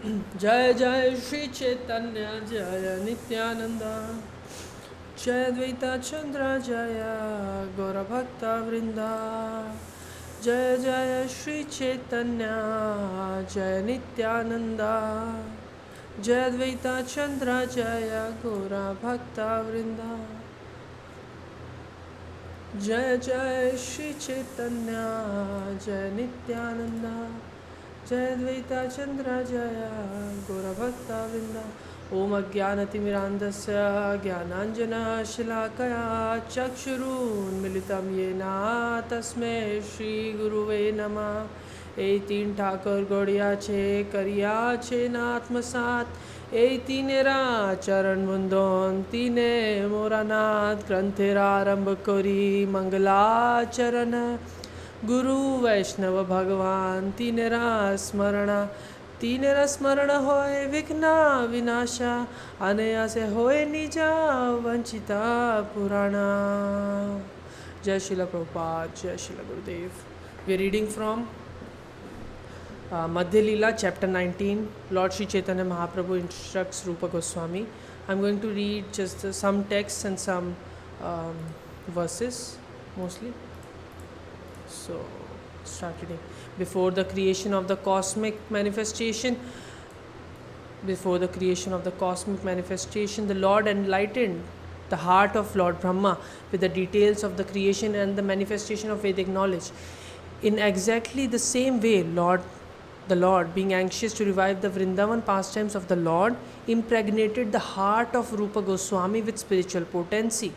Jai Jai Shri Chaitanya Jaya Nityananda Jai Dvaita Chandra Jaya Gaura Bhakta Vrinda Jai Jai Shri Chaitanya Jaya Nityananda Jai Dvaita Chandra Jaya Gaura Bhakta Vrinda Jai Jai Shri Chaitanya Jaya Nityananda Jai Dvaita Chandra Jaya Gaura Bhakta Vrinda Om Ajnanatimirandasya Jnananjana Shalakaya Chakshurun Militam Yena Tasmai Shri Guruve Namah এই তিন ঠাকুর গড়িয়াছে করিয়াছে না আত্মসাৎ এই তিনেরা চরণ বন্দন তিনে মোরানাথ গ্রন্থের আরম্ভ করি মঙ্গলাচরণ गुरु वैष्णव भगवान तीनेरा स्मरण होय विघ्न विनाशा अनयासे होय निजा वंचिता पुराणा. जय Srila Prabhupada, Jai Srila Gurudev. We are reading from Madhya Leela, chapter 19. Lord Sri Chaitanya Mahaprabhu instructs Rupa Goswami. I'm going to read just some texts and some verses mostly. So, start reading. Before the creation of the cosmic manifestation, the Lord enlightened the heart of Lord Brahma with the details of the creation and the manifestation of Vedic knowledge. In exactly the same way, the Lord, being anxious to revive the Vrindavan pastimes of the Lord, impregnated the heart of Rupa Goswami with spiritual potency.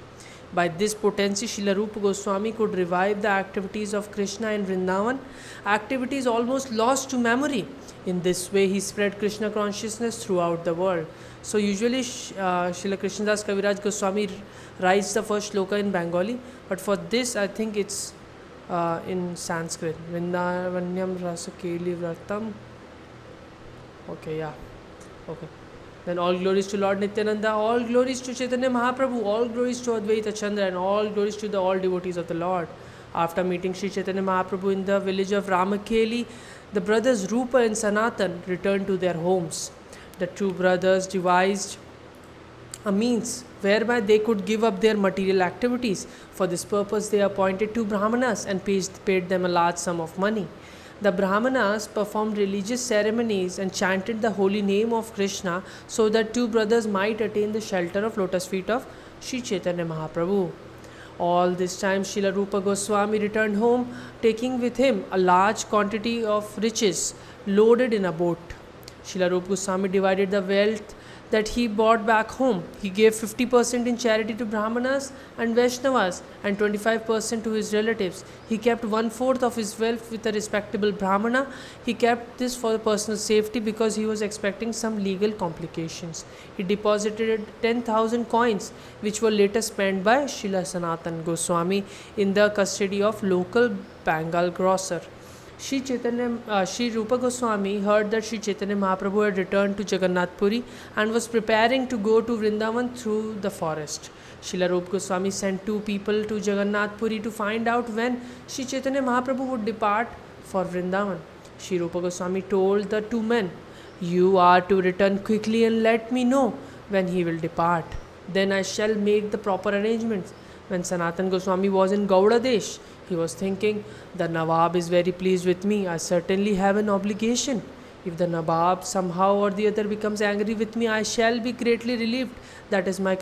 By this potency, Srila Rupa Goswami could revive the activities of Krishna in Vrindavan, activities almost lost to memory. In this way, he spread Krishna consciousness throughout the world. So usually, Srila Krishnadas Kaviraj Goswami writes the first shloka in Bengali, but for this, I think it's in Sanskrit. Vrindavanyam rasakeli vratam. Okay, yeah. Okay. Then all glories to Lord Nityananda, all glories to Chaitanya Mahaprabhu, all glories to Advaita Chandra, and all glories to all devotees of the Lord. After meeting Sri Chaitanya Mahaprabhu in the village of Ramakeli, the brothers Rupa and Sanatan returned to their homes. The two brothers devised a means whereby they could give up their material activities. For this purpose, they appointed two Brahmanas and paid them a large sum of money. The Brahmanas performed religious ceremonies and chanted the holy name of Krishna so that two brothers might attain the shelter of lotus feet of Sri Chaitanya Mahaprabhu. All this time, Srila Rupa Goswami returned home, taking with him a large quantity of riches loaded in a boat. Srila Rupa Goswami divided the wealth that he brought back home. He gave 50% in charity to Brahmanas and Vaishnavas and 25% to his relatives. He kept 1/4 of his wealth with a respectable Brahmana. He kept this for personal safety because he was expecting some legal complications. He deposited 10,000 coins which were later spent by Srila Sanatan Goswami in the custody of local Bengal grocer. Sri Rupa Goswami heard that Sri Chaitanya Mahaprabhu had returned to Jagannath Puri and was preparing to go to Vrindavan through the forest. Srila Rupa Goswami sent two people to Jagannath Puri to find out when Sri Chaitanya Mahaprabhu would depart for Vrindavan. Sri Rupa Goswami told the two men, "You are to return quickly and let me know when he will depart. Then I shall make the proper arrangements." When Sanatan Goswami was in Gaudadesh, he was thinking, the Nawab is very pleased with me. I certainly have an obligation. If the Nawab somehow or the other becomes angry with me, I shall be greatly relieved. That is my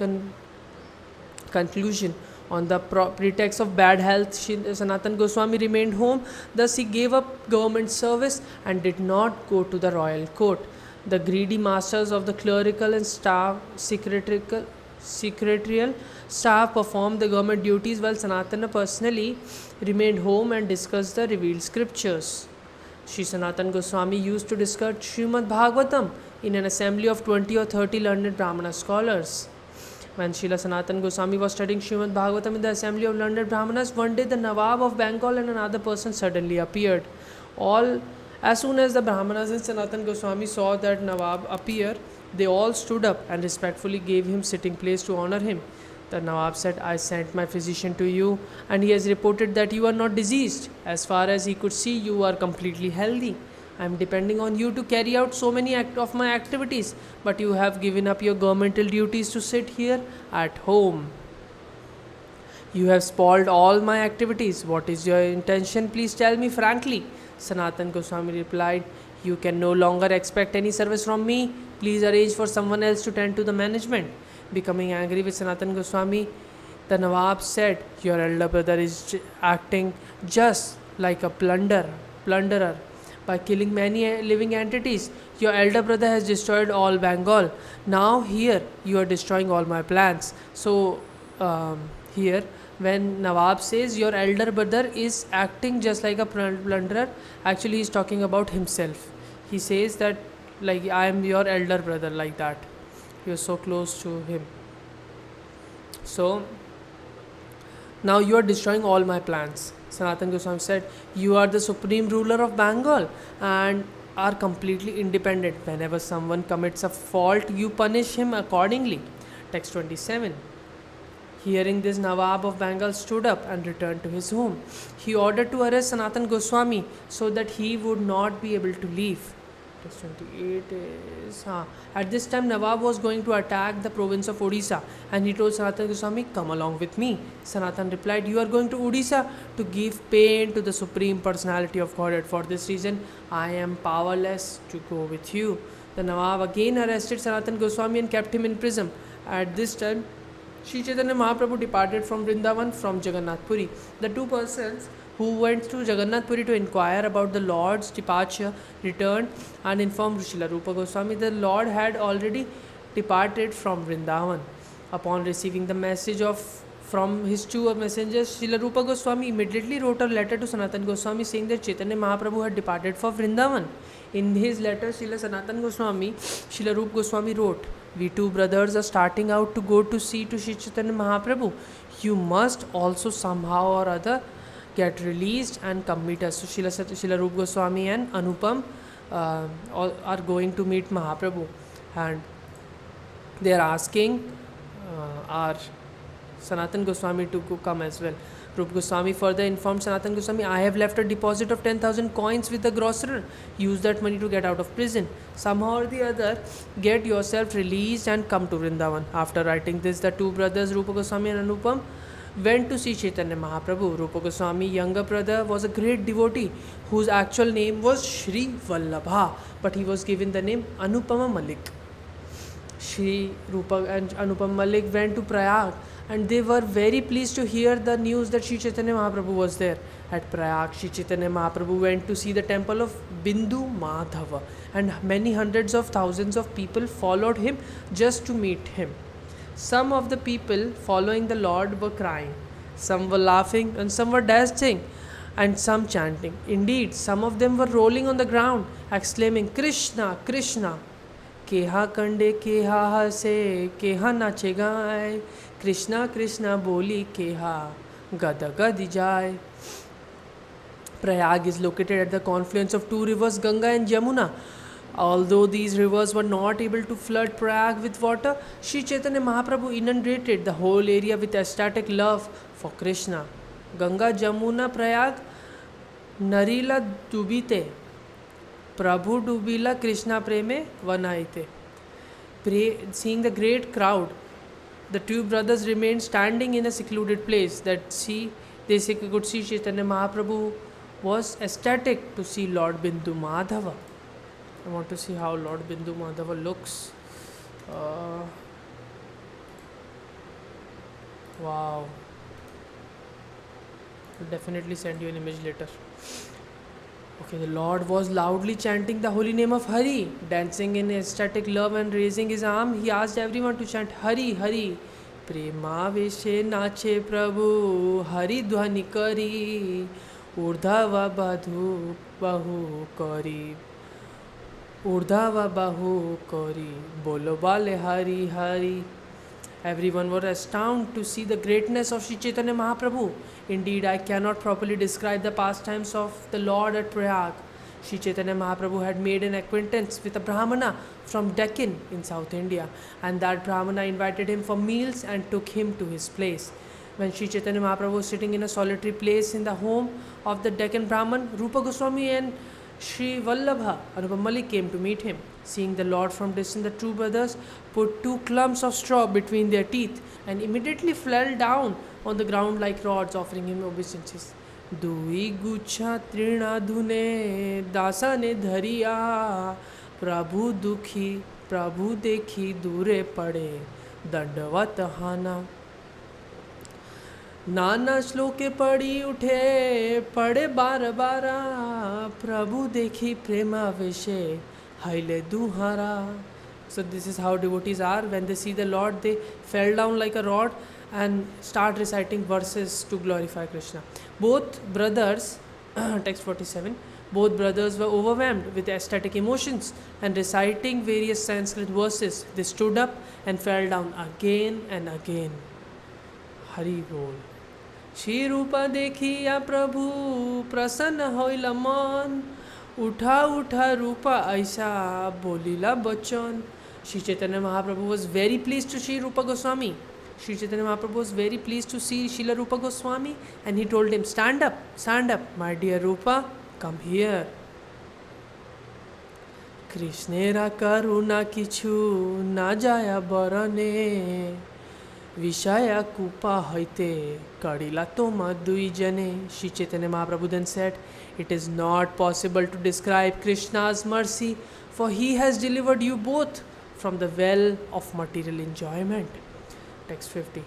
conclusion. On the pretext of bad health, Sanatan Goswami remained home. Thus he gave up government service and did not go to the royal court. The greedy masters of the clerical and secretarial staff performed the government duties while Sanatana personally remained home and discussed the revealed scriptures. Sri Sanatan Goswami used to discuss Srimad Bhagavatam in an assembly of 20 or 30 learned Brahmana scholars. When Srila Sanatan Goswami was studying Srimad Bhagavatam in the assembly of learned Brahmanas, one day the Nawab of Bengal and another person suddenly appeared. As soon as the Brahmanas and Sanatan Goswami saw that Nawab appear, they all stood up and respectfully gave him sitting place to honor him. The Nawab said, "I sent my physician to you and he has reported that you are not diseased. As far as he could see, you are completely healthy. I am depending on you to carry out so many of my activities, but you have given up your governmental duties to sit here at home. You have spoiled all my activities. What is your intention? Please tell me frankly. Sanatan Goswami replied, you can no longer expect any service from me. Please arrange for someone else to tend to the management. Becoming angry with Sanatan Goswami, the Nawab said, your elder brother is acting just like a plunderer by killing many living entities. Your elder brother has destroyed all Bengal. Now here you are destroying all my plans. So here when Nawab says your elder brother is acting just like a plunderer, actually he is talking about himself. He says that like I am your elder brother, like that. You are so close to him. So now you are destroying all my plans. Sanatan Goswami said, you are the supreme ruler of Bengal and are completely independent. Whenever someone commits a fault, you punish him accordingly. Text 27. Hearing this, Nawab of Bengal stood up and returned to his home. He ordered to arrest Sanatan Goswami so that he would not be able to leave. Text 28 is... At this time, Nawab was going to attack the province of Odisha and he told Sanatan Goswami, come along with me. Sanatan replied, you are going to Odisha to give pain to the Supreme Personality of Godhead. For this reason, I am powerless to go with you. The Nawab again arrested Sanatan Goswami and kept him in prison. At this time, Sri Chaitanya Mahaprabhu departed from Vrindavan from Jagannath Puri. The two persons who went to Jagannath Puri to inquire about the Lord's departure returned and informed Srila Rupa Goswami the Lord had already departed from Vrindavan. Upon receiving the message from his two messengers, Srila Rupa Goswami immediately wrote a letter to Sanatan Goswami saying that Chaitanya Mahaprabhu had departed for Vrindavan. In his letter, Srila Sanatan Goswami, Srila Rupa Goswami wrote, we two brothers are starting out to go to see to Sri Chaitanya Mahaprabhu. You must also somehow or other get released and come meet us. So Srila Rupa Goswami and Anupam are going to meet Mahaprabhu and they are asking our Sanatan Goswami to come as well. Rupa Goswami further informed Sanatan Goswami, I have left a deposit of 10,000 coins with the grocer. Use that money to get out of prison. Somehow or the other, get yourself released and come to Vrindavan. After writing this, the two brothers, Rupa Goswami and Anupam, went to see Chaitanya Mahaprabhu. Rupa Goswami, younger brother, was a great devotee whose actual name was Shri Vallabha, but he was given the name Anupama Malik. Shri Rupa and Anupam Malik went to Prayag and they were very pleased to hear the news that Sri Chaitanya Mahaprabhu was there. At Prayag, Sri Chaitanya Mahaprabhu went to see the temple of Bindu Madhava and many hundreds of thousands of people followed him just to meet him. Some of the people following the Lord were crying, some were laughing and some were dancing and some chanting. Indeed, some of them were rolling on the ground, exclaiming, Krishna, Krishna. केहा कंडे केहा हसे केहा नाचे गाए कृष्णा कृष्णा बोली केहा गद गद जाए. Prayag is located at the confluence of two rivers, Ganga and Yamuna. Although these rivers were not able to flood Prayag with water, Sri Chaitanya Mahaprabhu inundated the whole area with ecstatic love for Krishna. Ganga, Jamuna, Prayag, Narila Dubite. Prabhu Dubila Krishna Preme Vanaite. Seeing the great crowd, the two brothers remained standing in a secluded place. They could see Chaitanya Mahaprabhu was ecstatic to see Lord Bindu Madhava. I want to see how Lord Bindu Madhava looks. Wow. I'll definitely send you an image later. Okay, the Lord was loudly chanting the holy name of Hari, dancing in ecstatic love and raising his arm. He asked everyone to chant Hari, Hari. Prema veshe nache Prabhu, Hari dhvani kari, urdhava badhu bahu kari. Urdhava bahu kari, bolo bale Hari, Hari. Everyone was astounded to see the greatness of Sri Chaitanya Mahaprabhu. Indeed, I cannot properly describe the pastimes of the Lord at Prayag. Sri Chaitanya Mahaprabhu had made an acquaintance with a Brahmana from Deccan in South India, and that Brahmana invited him for meals and took him to his place. When Sri Chaitanya Mahaprabhu was sitting in a solitary place in the home of the Deccan Brahman, Rupa Goswami and Sri Vallabha Anupam Malik came to meet him. Seeing the Lord from distance, the two brothers put two clumps of straw between their teeth and immediately fell down on the ground like rods, offering him obeisances. Dui gucha trina dhune dasa ne dhariya Prabhu dukhi Prabhu dekhi dure pade dandavat hana. नाना श्लोके पड़ी उठे पड़े बार बारा प्रभु देखी प्रेमावेशे हाइले दुहारा. So this is how devotees are. When they see the Lord, they fell down like a rod and start reciting verses to glorify Krishna. Both brothers, text 47, both brothers were overwhelmed with ecstatic emotions and reciting various Sanskrit verses. They stood up and fell down again and again. Hari Bol. Shri रूपा देखिया प्रभु प्रसन्न होइल मन उठा उठा रूपा ऐसा बोलिला Bachchan. Sri Chaitanya Mahaprabhu was very pleased to see Rupa Goswami. Sri Chaitanya Mahaprabhu was very pleased to see Srila Rupa Goswami, and he told him, stand up, my dear Rupa, come here. Krishnera karuna kichu na jaya barane Vishaya kupa haite kadila toma dui jane. Sri Chaitanya Mahaprabhu then said, it is not possible to describe Krishna's mercy, for he has delivered you both from the well of material enjoyment. Text 50.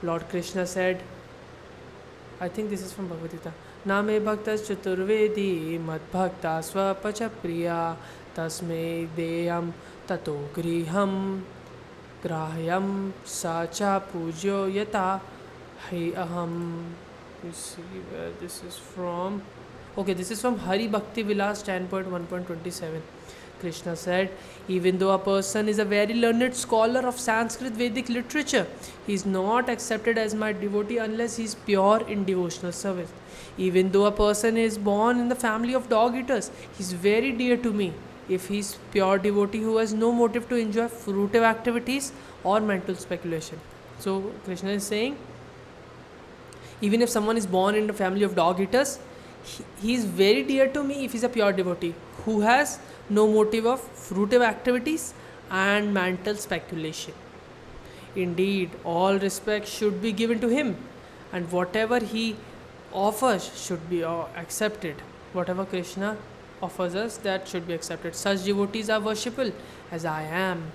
Lord Krishna said, I think this is from Bhagavad Gita, Name bhaktas chaturvedi mad bhakta swapacha priya tasme deyam tato griham grahyam sacha pujo yata hai aham. You see where this is from. Okay, this is from Hari Bhakti Vilas 10.1.27. Krishna said, even though a person is a very learned scholar of Sanskrit Vedic literature, he is not accepted as my devotee unless he is pure in devotional service. Even though a person is born in the family of dog eaters, he is very dear to me if he is pure devotee who has no motive to enjoy fruitive activities or mental speculation. So Krishna is saying, even if someone is born in the family of dog eaters, he is very dear to me if he is a pure devotee who has no motive of fruitive activities and mental speculation. Indeed, all respect should be given to him, and whatever he offers should be accepted. Whatever Krishna offers us, that should be accepted. Such devotees are worshipable as I am.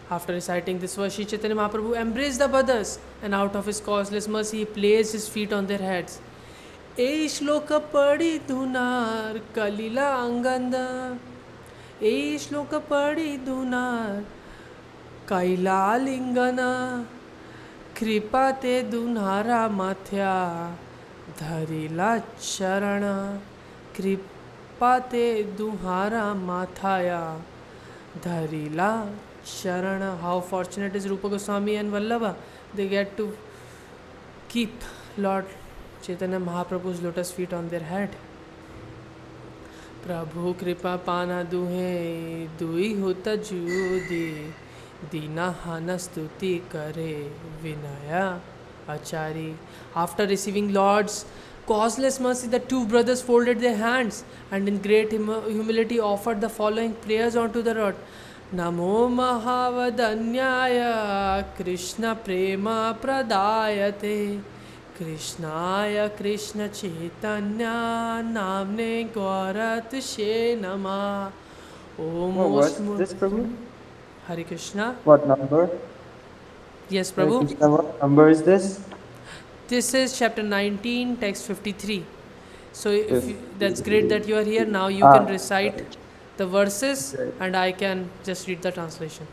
After reciting this verse, Sri Chaitanya Mahaprabhu embraced the brothers, and out of his causeless mercy, he placed his feet on their heads. E shloka padi dunar kalila anganda. E shloka padi dunar kaila lingana. Kripa te dunhara mathya dharila charana. Kripa te dunhara mathaya dharila charana. How fortunate is Rupa Goswami and Vallabha. They get to keep Lord Chaitanya Mahaprabhu's lotus feet on their head. Prabhu kripa pana duhe dui hota judi dina hana stuti kare vinaya achari. After receiving Lord's causeless mercy, the two brothers folded their hands and in great humility offered the following prayers onto the Lord. Namo Mahavadanyaya Krishna Prema Pradayate Krishnaya Krishna Chaitanya Namne Gauratishe Nama. Om What's this, Prabhu? Hare Krishna. What number? Yes, Hare Prabhu. Krishna, what number is this? This is chapter 19, text 53. So that's great that you are here. Now you can recite the verses and I can just read the translation.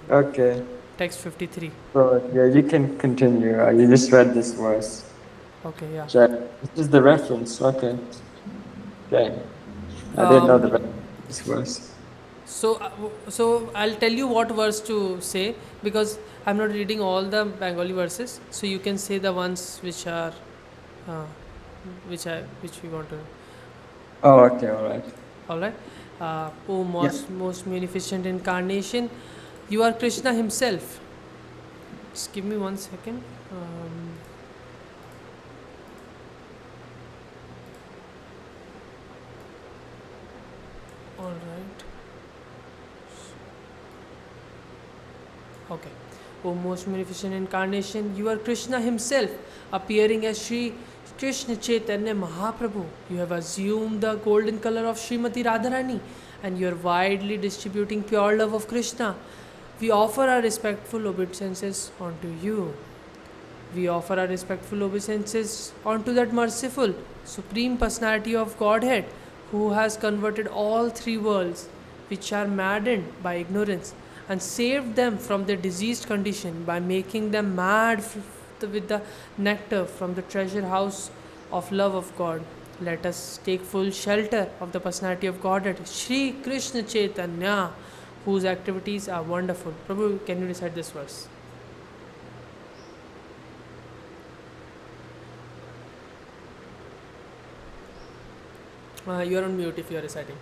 Okay. Text 53. So, yeah, you can continue. You just read this verse. Okay, yeah. This is the reference. Okay. Okay. I didn't know the reference to this verse. So I'll tell you what verse to say because I'm not reading all the Bengali verses. So you can say the ones which are, which we want to. Oh, okay, all right. All right. O most munificent incarnation, you are Krishna himself. Just give me 1 second. All right. Okay. O most magnificent incarnation, you are Krishna himself, appearing as Sri Krishna Chaitanya Mahaprabhu. You have assumed the golden color of Srimati Radharani and you are widely distributing pure love of Krishna. We offer our respectful obeisances unto you. We offer our respectful obeisances unto that merciful, supreme personality of Godhead who has converted all three worlds, which are maddened by ignorance, and saved them from their diseased condition by making them mad with the nectar from the treasure house of love of God. Let us take full shelter of the personality of Godhead, Shri Krishna Chaitanya, whose activities are wonderful. Prabhu, can you recite this verse? You are on mute if you are reciting.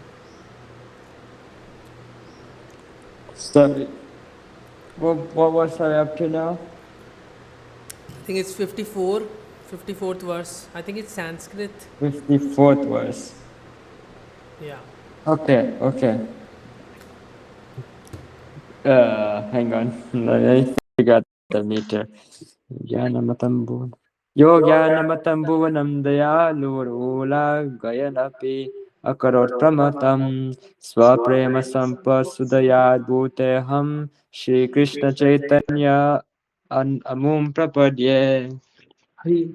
Sorry. What was I up to now? I think it's 54, 54th verse. I think it's Sanskrit. 54th verse. Yeah. Okay. Hang on. I forgot the meter. Jnanamatambu. Yo Jnanamatambuvanam Dayalurula Gayanapi Akarot Pramatam Swaprema Sampasudayad Bhuteham Shri Krishna Chaitanya Amum Prapadye. Hari.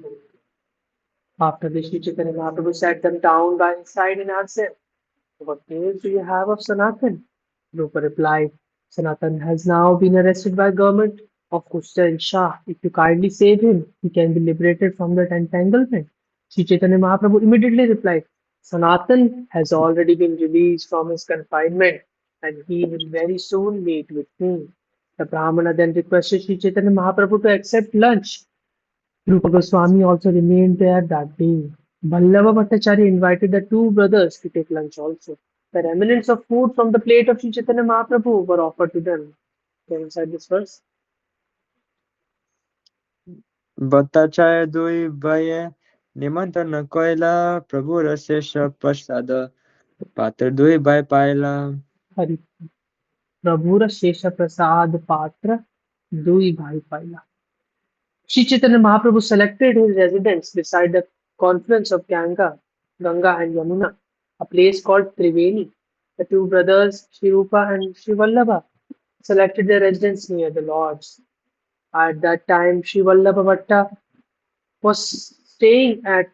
After this, Sri Chaitanya Mahaprabhu sat them down by his side and asked them, what news do you have of Sanatan? Rupa replied, Sanatan has now been arrested by government of Kushta and Shah. If you kindly save him, he can be liberated from that entanglement. Sri Chaitanya Mahaprabhu immediately replied, Sanatan has already been released from his confinement and he will very soon meet with me. The Brahmana then requested Sri Chaitanya Mahaprabhu to accept lunch. Rupa Goswami also remained there that day. Vallabha Bhattacharya invited the two brothers to take lunch also. The remnants of food from the plate of Sri Chaitanya Mahaprabhu were offered to them. Can you recite this verse? Bhattacharya Dui Baye Nimantana Koila Prabhu Rasesha Prasada Pater Dui Bay Paila. Hari. Prabhura Shesha Prasad Patra Dui Bhai Paila. Sri Chaitanya Mahaprabhu selected his residence beside the confluence of Ganga and Yamuna, a place called Triveni. The two brothers, Sri Rupa and Sri Vallabha, selected their residence near the lords. At that time, Sri Vallabha Bhatta was staying at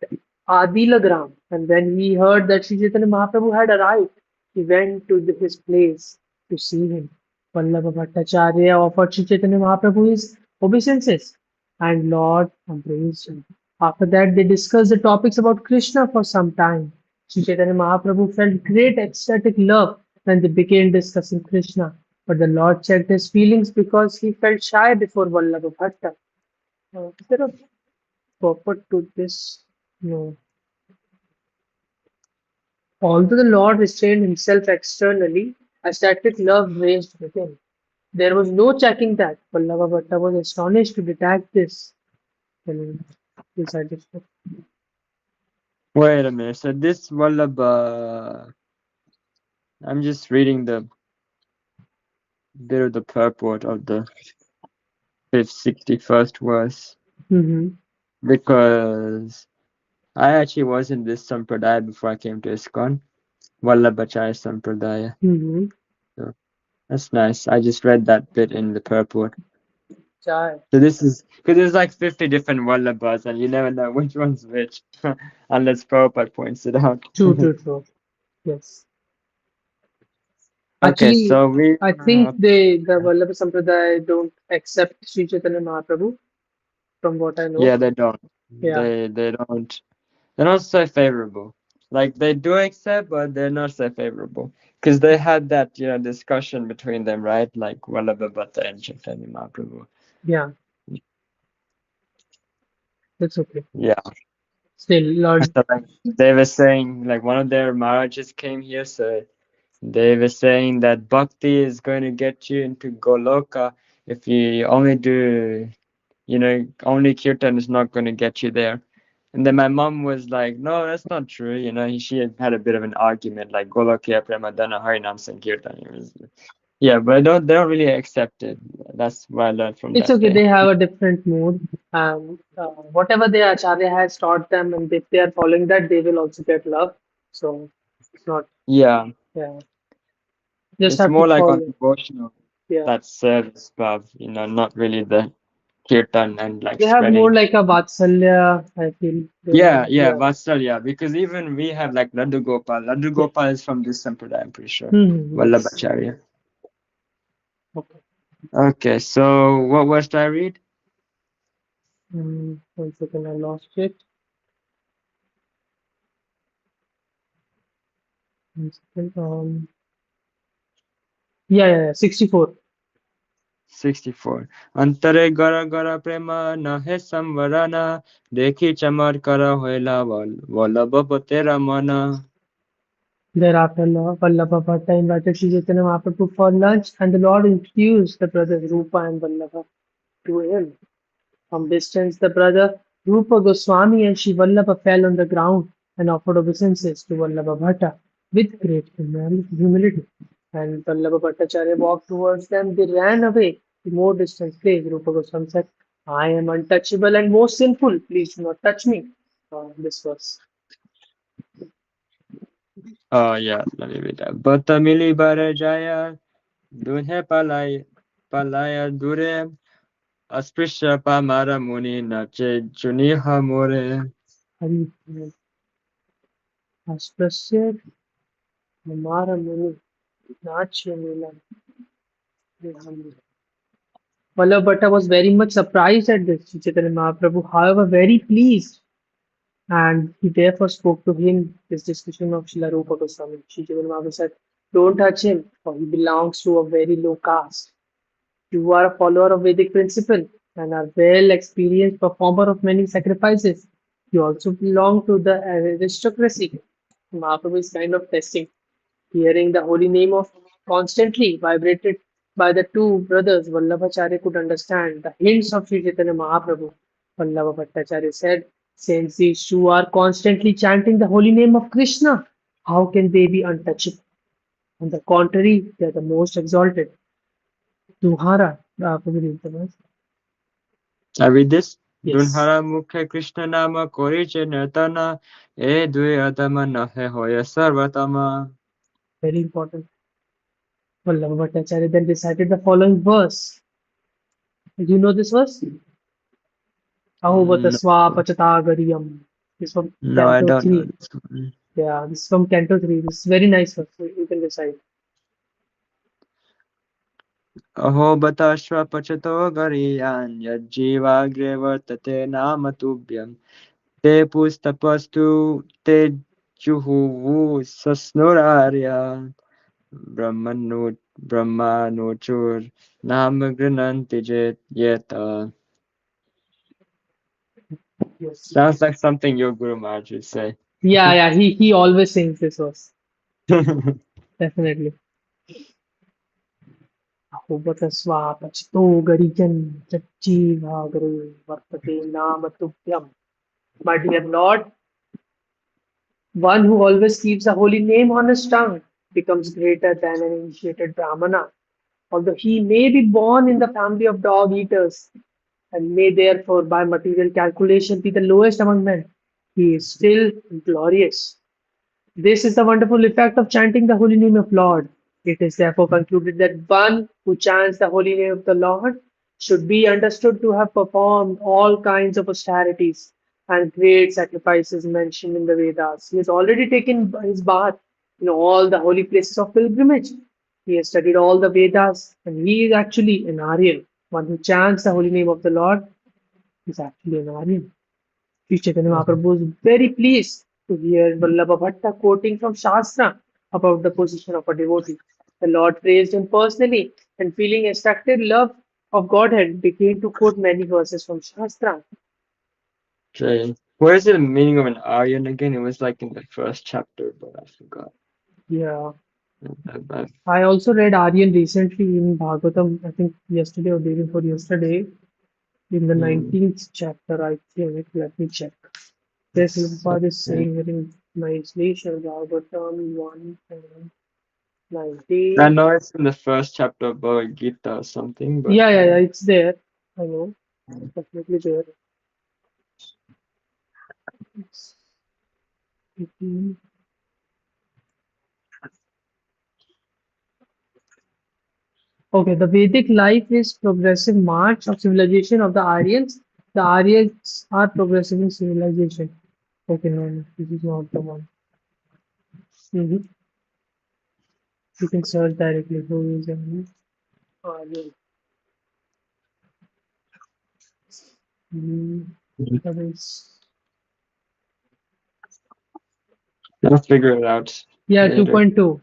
Adilagram, and when he heard that Sri Chaitanya Mahaprabhu had arrived, he went to his place to see him. Vallabha Bhattacharya offered Sri Chaitanya Mahaprabhu his obeisances, and Lord embraced him. After that, they discussed the topics about Krishna for some time. Sri Chaitanya Mahaprabhu felt great ecstatic love when they began discussing Krishna, but the Lord checked his feelings because he felt shy before Vallabha Bhatta. Is there a purport to this? No. Although the Lord restrained himself externally, a static love raged within. There was no checking that. Vallabha Bhatta was astonished to detect this. And decided to- Wait a minute. So this Vallabha, I'm just reading the bit of the purport of the 61st verse Mhm. because I actually was in this sampradaya before I came to ISKCON, Vallabhacharya Sampradaya. Mhm. So that's nice. I just read that bit in the purport. Chai. So this is because there's like 50 different Vallabhas and you never know which one's which unless Prabhupada points it out. True. Yes. Okay, Actually, so we I think the Vallabha Sampradaya don't accept Sri Chaitanya Mahaprabhu, from what I know. yeah, they don't. Yeah. They don't. They're not so favorable. Like they do accept, but they're not so favorable because they had that discussion between them, right? Like Vallabhabhata and Chaitanya Mahaprabhu. Yeah. That's okay. Yeah, Still, Lord. so like they were saying, like one of their Maharajas came here, so they were saying that bhakti is going to get you into Goloka if you only do, only kirtan is not going to get you there. And then my mom was like, "No, that's not true." You know, she had a bit of an argument, like Golokya Premadana Harinam Sankirtan. Yeah, but they don't really accept it. That's what I learned from It's that okay. day. They have a different mood, and whatever their acharya has taught them, and if they are following that, they will also get love. So it's not, Yeah, yeah. Just it's have to more like on follow. devotional Yeah. that service bhav, not really the kirtan and like They have more spreading. like a Vatsalya, I feel. They have, Yeah, yeah. Vatsalya, because even we have like Laddu Gopal. Laddu Yeah. Gopal is from this sampradaya, I'm pretty sure. Yes. Vallabhacharya. Okay. Okay, so what verse do I read? 1 second, I lost it. 1 second. Yeah. 64. 64. Antare gara gara prema nahe samvarana dekhi chamar kara hoila vallabha tera mana. Thereafter, Vallabha Bhatta invited Sri Chaitanya Mahaprabhu for lunch, and the Lord introduced the brothers Rupa and Vallabha to him. From distance, the brother Rupa Goswami and Sri Vallabha fell on the ground and offered obeisances to Vallabha Bhatta with great humility. And Vallabha Bhattacharya walked towards them. They ran away to more distant place. Rupa Goswami said, I am untouchable and most sinful. Please do not touch me. This was. Oh yeah, let me read that. Batamili bara jaya dunhe palaya dure asprisha pamara muni nache juniha more. Hari Asprasya Mara Muni Nachya Mila. Vallabha Bhatta was very much surprised at this, Sri Chaitanya Mahaprabhu, however, very pleased, and he therefore spoke to him this discussion of Srila Rupa Goswami. Sri Chaitanya Mahaprabhu said, don't touch him, for he belongs to a very low caste. You are a follower of Vedic principle and are well experienced performer of many sacrifices. You also belong to the aristocracy. Mahaprabhu is kind of testing. Hearing the holy name of constantly vibrated by the two brothers, Vallabhacharya could understand the hints of Sri Chaitanya Mahaprabhu. Vallabha Bhattacharya said, since these two are constantly chanting the holy name of Krishna, how can they be untouchable? On the contrary, they are the most exalted. Tuhara, I read this. yes, Dunhara mukhe Krishna nama koriche nirtana e dui adama nahe hoya sarvatama. very important. Vallabha Bhattacharya then recited the following verse. Do you know this verse? Ahobata No, Swapachatagariyam. This is from no, I Canto don't know 3. this one. Yeah, this is from Canto 3. This is very nice verse. You can recite. अहो बताश्वपचतो गरीयान् यज्जीवाग्रे वर्तते नाम तुभ्यं ते पुस्तपस्तु ते जुहुवु सस्नुरार्यान् ब्रह्मनु ब्रह्मानुचुर नाम गृह्णन्ति yet Yes. sounds like something your Guru Maharaj would say. Yeah. He always sings this verse. Definitely. Ahobata Swapachatogariyam Yajjivagre Vartate Nama Tubyam. My dear Lord, one who always keeps a holy name on his tongue becomes greater than an initiated Brahmana. Although he may be born in the family of dog eaters and may therefore by material calculation be the lowest among men, he is still glorious. This is the wonderful effect of chanting the holy name of Lord. It is therefore concluded that one who chants the holy name of the Lord should be understood to have performed all kinds of austerities and great sacrifices mentioned in the Vedas. He has already taken his bath in all the holy places of pilgrimage. He has studied all the Vedas and he is actually an Aryan. One who chants the holy name of the Lord is actually an Aryan. Sri Chaitanya Mahaprabhu was very pleased to hear Vallabha Bhatta quoting from Shastra about the position of a devotee. The Lord praised him personally and feeling extracted love of Godhead began to quote many verses from Shastra. Okay. What is the meaning of an Aryan again? It was like in the first chapter, but I forgot. Yeah. I- I also read Aryan recently in Bhagavatam, I think yesterday or day before yesterday, in the hmm. 19th chapter, I think. Let me check. This Prabhupada is saying very nicely, Srimad Bhagavatam 1 and I 19. know it's in the first chapter of Bhagavad Gita or something, but Yeah, it's there. I know, it's definitely there. It's 18. Okay, the Vedic life is progressive march of civilization of the Aryans. The Aryans are progressive in civilization. Okay, no, this is not the one. Mhm. You can search directly who is Aryan. Mm, that is, I'll figure it out yeah, later. 2.2.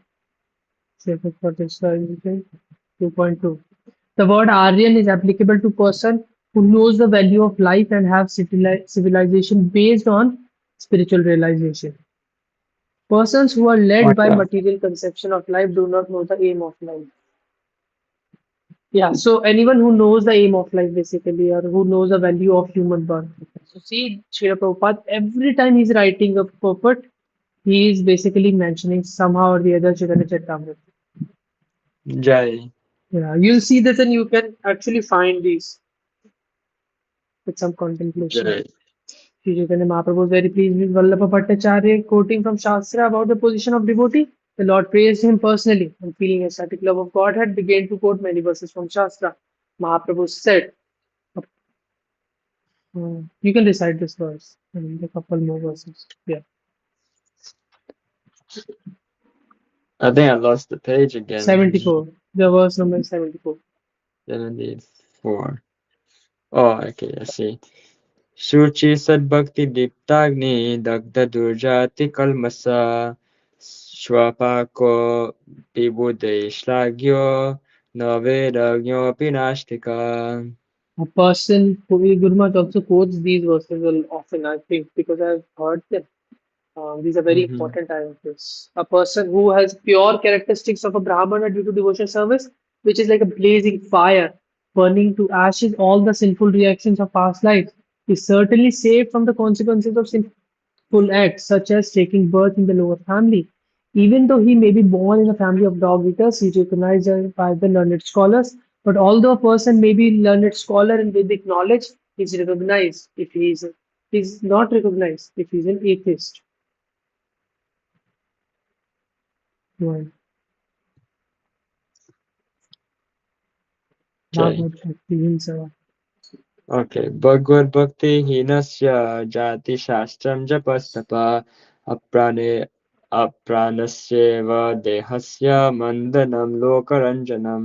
Sacred Protestant 2.2. The word Aryan is applicable to person who knows the value of life and have civilization based on spiritual realization. Persons who are led by Okay. material conception of life do not know the aim of life. Yeah, so anyone who knows the aim of life basically, or who knows the value of human birth. So see, Srila Prabhupada, every time he's writing a purport, he is basically mentioning somehow or the other Caitanya-caritāmṛta. Jai. Yeah, you'll see this and you can actually find these with some contemplation. Jai. Sri Chaitanya Mahaprabhu was very pleased with Vallabha Bhattacharya quoting from Shastra about the position of devotee. The Lord praised him personally and feeling ecstatic love of Godhead began to quote many verses from Shastra. Mahaprabhu said, you can recite this verse and a couple more verses. Yeah. I think I lost the page again. 74. The verse number is 74. 74. Oh, okay, I see. Shuchi Sadbhakti Diptagni Dagda Durjati Kalmasa Shwapako Bibude Shlagyo Navedagyo Pinashtika. A person who Gurmat also quotes these verses often, I think, because I've heard them. These are very Mm-hmm. important items. A person who has pure characteristics of a Brahmana due to devotional service, which is like a blazing fire, burning to ashes all the sinful reactions of past lives, is certainly saved from the consequences of sinful acts, such as taking birth in the lower family. Even though he may be born in a family of dog eaters, he is recognized by the learned scholars. But although a person may be learned scholar in Vedic knowledge, he is recognized if he is not recognized if he is an atheist. Right. Okay. Bhagavad Bhakti Hinsava. Okay. Bhagavad Bhakti Hinasya Jati Shastram Japastapa Apranasyeva Dehasya Mandanam Lokaranjanam.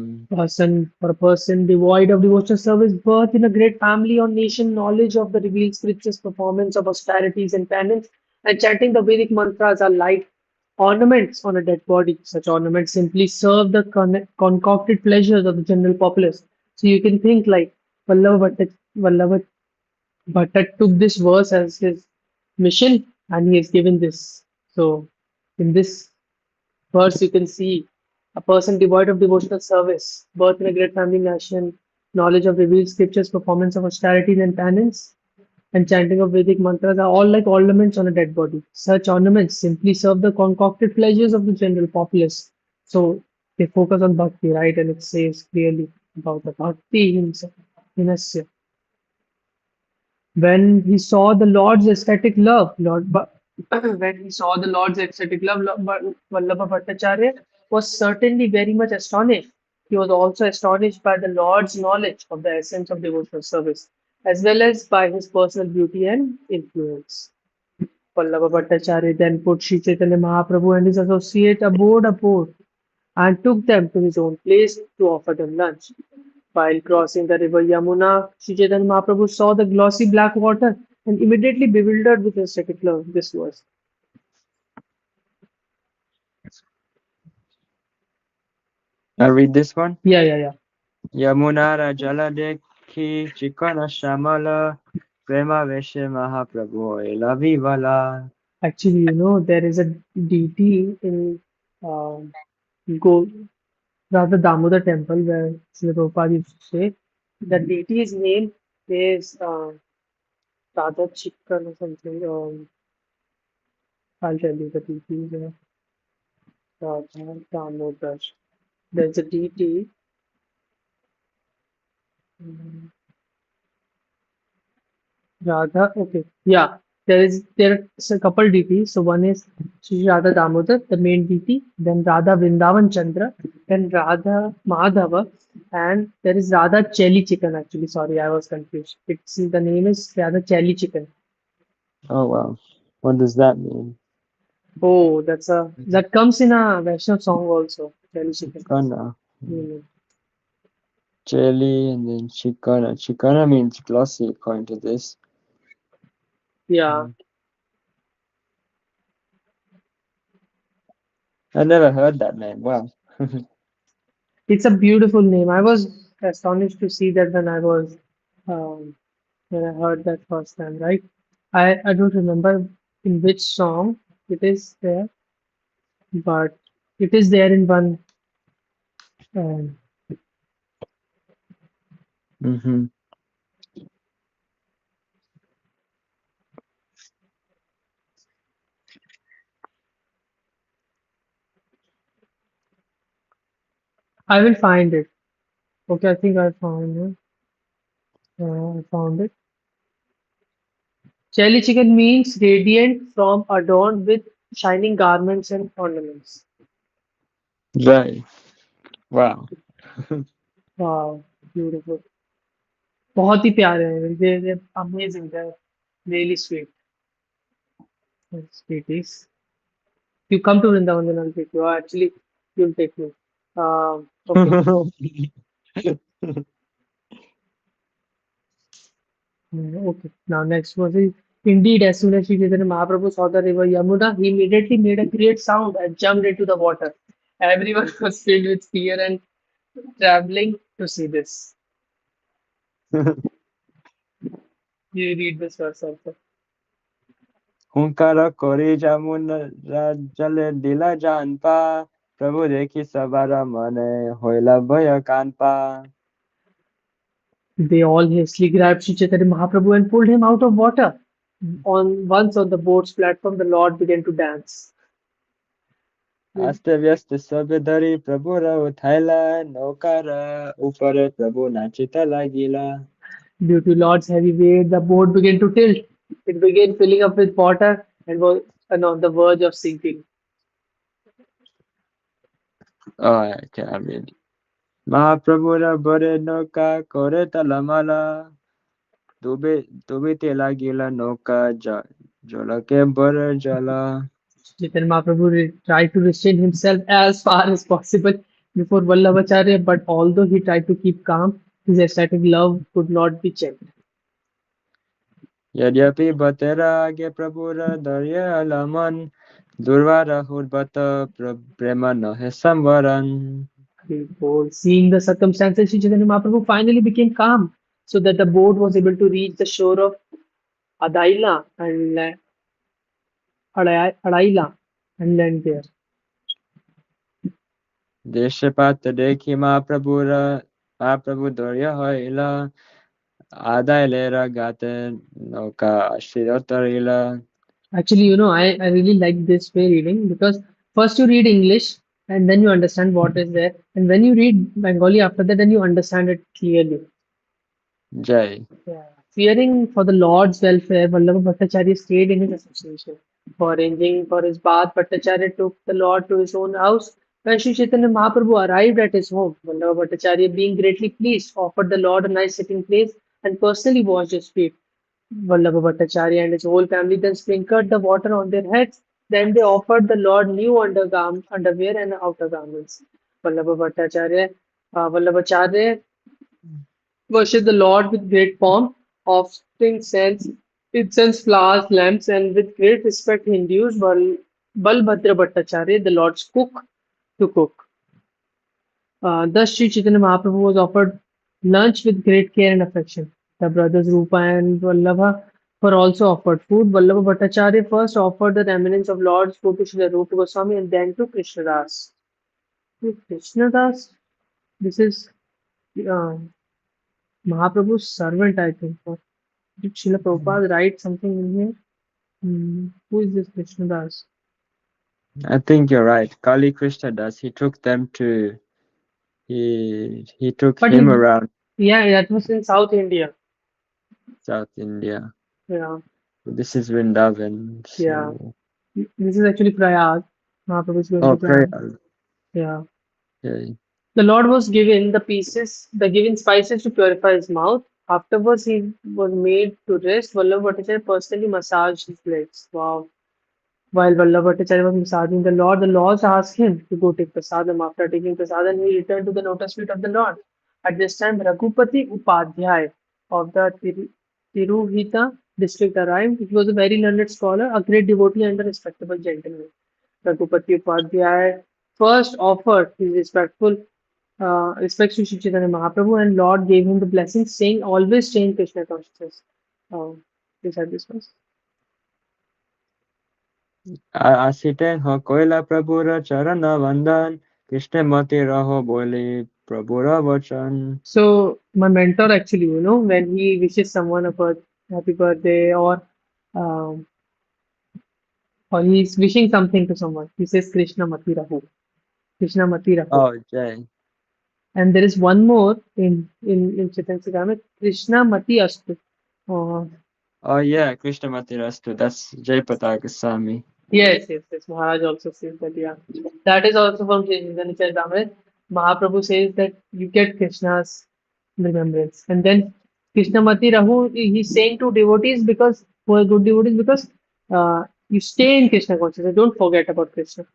For a person devoid of devotional service, birth in a great family or nation, knowledge of the revealed scriptures, performance of austerities and penance, and chanting the Vedic mantras are like ornaments on a dead body. Such ornaments simply serve the concocted pleasures of the general populace. So you can think like Vallabha Bhatta took this verse as his mission and he has given this. So in this verse, you can see a person devoid of devotional service, birth in a great family nation, knowledge of revealed scriptures, performance of austerities and penance, and chanting of Vedic mantras are all like ornaments on a dead body. Such ornaments simply serve the concocted pleasures of the general populace. So they focus on bhakti, right? And it says clearly about the bhakti himself. When he saw the Lord's ecstatic love, when he saw the Lord's ecstatic love, Vallabha Bhattacharya was certainly very much astonished. He was also astonished by the Lord's knowledge of the essence of devotional service, as well as by his personal beauty and influence. Vallabha Bhattacharya then put Sri Chaitanya Mahaprabhu and his associate aboard and took them to his own place to offer them lunch. While crossing the river Yamuna, Sri Chaitanya Mahaprabhu saw the glossy black water and immediately bewildered with ecstatic love. This was. I read this one. Yeah. Yamunara Jaladekhi Chikana Shamala Prema Veshe Mahaprabhu Elavivala. Actually, there is a deity in um Go, rather Damodar temple where Srila Prabhupada used to say the deity's name is Radha Chikan or something. I'll tell you the details. Caitanya-caritāmṛta. There's a deity. mm, Radha. Okay. Yeah. There's a couple deities. So one is Sri Radha Damodar, the main deity, then Radha Vrindavan Chandra, then Radha Madhava, and there is Radha Cheli Chicken actually. Sorry, I was confused. It's the name is Radha Cheli Chicken. Oh wow. What does that mean? Oh, that comes in a Vaishnav song also. Cheli Chicken. Chikana. Mm, Jelly and then chikana. Chikana means glossy according to this. yeah. Mm. I never heard that name. Wow. It's a beautiful name. I was astonished to see that um, when I heard that first time, right? I don't remember in which song it is there, but it is there in one. Um, Mm-hmm. I will find it. Okay, I think I found it. I found it. Jelly chicken means radiant from adorned with shining garments and ornaments. Right. Wow. Wow, beautiful. बहुत ही प्यारे हैं. They're amazing. They're really sweet. Sweeties. You come to Vrindavan, then I'll take you. Actually, you'll take me. Okay. Okay. Now, next was is indeed, as soon as Sri Chaitanya Mahaprabhu saw the river Yamuna, he immediately made a great sound and jumped into the water. Everyone was filled with fear and traveling to see this. You read this verse also. हुंकार कोरी जामुन जले दिला जानपा प्रभु देखी सवार मने होइला भय कानपा. They all hastily grabbed Sri Chaitanya Mahaprabhu and pulled him out of water. On the boat's platform, the Lord began to dance. आस्ते व्यस्त सब धरी प्रभु र उठाइला नौका र ऊपर प्रभु नाचित लागिला. Due to Lord's heavy weight, the boat began to tilt. It began filling up with water and was on the verge of sinking. Oh, okay, I mean, महाप्रभु र बरे नौका करे तलमला डुबे लागिला नौका जलके बर जला. Chaitanya Mahaprabhu tried to restrain himself as far as possible before Vallabhacharya, but although he tried to keep calm, his ecstatic love could not be checked. यद्यपि बतेर आगे प्रभु र दरियाला मन दुर्वार हुर्बत प्रेम नहे संवरण. Before seeing the circumstances, Sri Chaitanya Mahaprabhu finally became calm so that the boat was able to reach the shore of Adaila and Adaila and land there. देशपात देखि महाप्रभु दर्य होइला आदाय लेर गाते नौका आश्रित तरिला. Actually, I really like this way reading because first you read English and then you understand what is there. And when you read Bengali after that, then you understand it clearly. जय. Yeah. Fearing for the Lord's welfare, Vallabha Bhattacharya stayed in his association. For arranging for his bath, Bhattacharya took the Lord to his own house. When Sri Chaitanya Mahaprabhu arrived at his home, Vallabha Bhattacharya, being greatly pleased, offered the Lord a nice sitting place and personally washed his feet. Vallabha Bhattacharya and his whole family then sprinkled the water on their heads. Then they offered the Lord new underwear and outer garments. Vallabha Bhattacharya, Vallabhacharya worship the Lord with great pomp, offering incense, flowers, lamps, and with great respect he induced Balbhadra Bhattacharya, the Lord's cook, to cook. Thus, Sri Chaitanya Mahaprabhu was offered lunch with great care and affection. The brothers Rupa and Vallabha were also offered food. Vallabha Bhattacharya first offered the remnants of Lord's food to Srila Rupa Goswami and then to Krishnadas. Krishnadas, this is uh, Mahaprabhu's servant, I think. Or did Srila Prabhupada write something in here? Who is this Krishna Das? I think you're right. Kali Krishna Das. He took them to. He took But him around yeah, that was in South India. South India. Yeah, This is Vrindavan. yeah. So This is actually Prayag. Mahaprabhu is going to prayer. Prayag. Yeah. Okay. The Lord was given the given spices to purify his mouth. Afterwards, he was made to rest. Vallabha Bhattacharya personally massaged his legs. Wow. While Vallabha Bhattacharya was massaging the Lord asked him to go take prasadam. After taking prasadam, he returned to the lotus feet of the Lord. At this time, Raghupati Upadhyay of the Tiruhita district arrived. He was a very learned scholar, a great devotee, and a respectable gentleman. Raghupati Upadhyay first offered his respects to Sri Chaitanya Mahaprabhu, and Lord gave him the blessing, saying, always stay in Krishna consciousness. Please have this verse. Asiten ho koila prabhura charana vandan. Krishna mati raho boli prabhura vachan. So my mentor actually, when he wishes someone a happy birthday um, or he's wishing something to someone, he says Krishna Mati Rahu. Krishna Mati Rahu. Oh, Jai. And there is one more in Chaitanya-caritāmṛta, Krishna Mati Astu. Uh, Oh, yeah, Krishna mati rastu. That's Jai Goswami. yes. Maharaj also says that, yeah. That is also from Chaitanya-caritāmṛta. Mahaprabhu says that you get Krishna's remembrance. And then Krishna Mati Rahu, he's saying to devotees because, who are good devotees, because you stay in Krishna consciousness. Don't forget about Krishna.